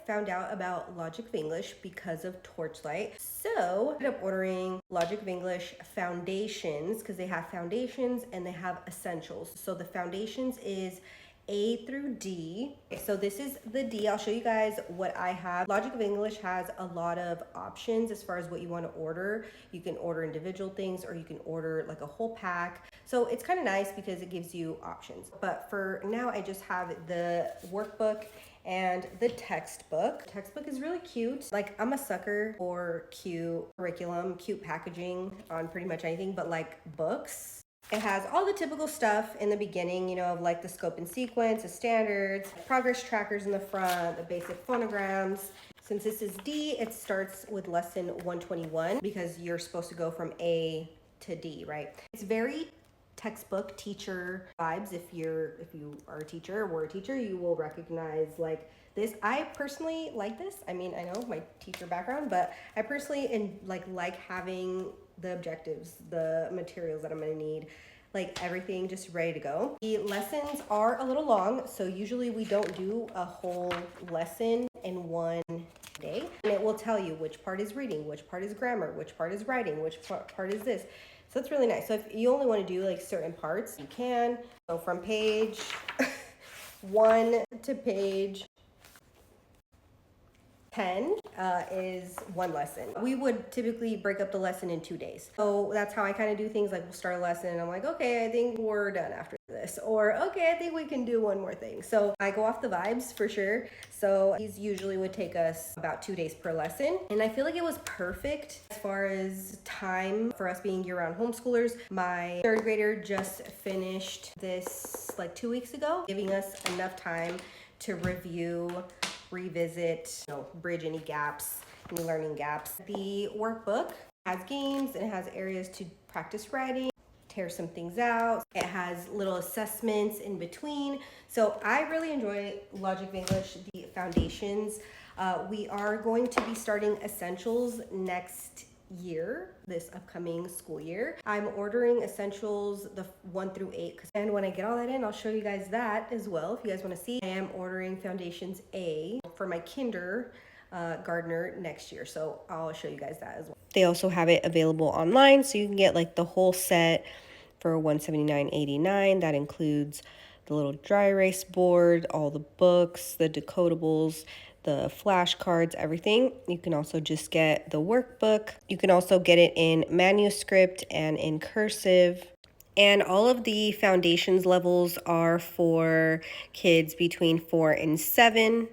found out about Logic of English because of Torchlight. So I ended up ordering Logic of English foundations because they have foundations and they have essentials. So the foundations is A through D. So this is the D. I'll show you guys what I have. Logic of English has a lot of options as far as what you want to order. You can order individual things or you can order like a whole pack. So it's kind of nice because it gives you options. But for now, I just have the workbook and the textbook. The textbook is really cute. Like, I'm a sucker for cute curriculum, cute packaging on pretty much anything, but like books. It has all the typical stuff in the beginning, you know, of like the scope and sequence, the standards, progress trackers in the front, the basic phonograms. Since this is D, it starts with lesson 121 because you're supposed to go from A to D, right? It's very textbook teacher vibes. If you are a teacher or were a teacher, you will recognize like this. I personally like this. I mean, I know my teacher background, but I personally like having the objectives, the materials that I'm gonna need, like everything just ready to go. The lessons are a little long, so usually we don't do a whole lesson in one day. And it will tell you which part is reading, which part is grammar, which part is writing, which part is this. So it's really nice. So if you only want to do like certain parts, you can. So from page 1 to page 10 is one lesson. We would typically break up the lesson in 2 days. So that's how I kind of do things. Like, we'll start a lesson and I'm like, okay, I think we're done after this. Or, okay, I think we can do one more thing. So I go off the vibes for sure. So these usually would take us about 2 days per lesson. And I feel like it was perfect as far as time for us being year-round homeschoolers. My third grader just finished this like 2 weeks ago, giving us enough time to review, revisit, bridge any gaps, any learning gaps. The workbook has games and it has areas to practice writing, tear some things out. It has little assessments in between. So I really enjoy Logic of English, the foundations. We are going to be starting essentials next year, this upcoming school year. I'm ordering essentials the 1 through 8, and when I get all that in, I'll show you guys that as well if you guys want to see. I am ordering foundations A for my kindergartner next year, so I'll show you guys that as well. They also have it available online, so you can get like the whole set for $179.89. That includes the little dry erase board, all the books, the decodables, the flashcards, everything. You can also just get the workbook. You can also get it in manuscript and in cursive. And all of the foundations levels are for kids between 4 and 7.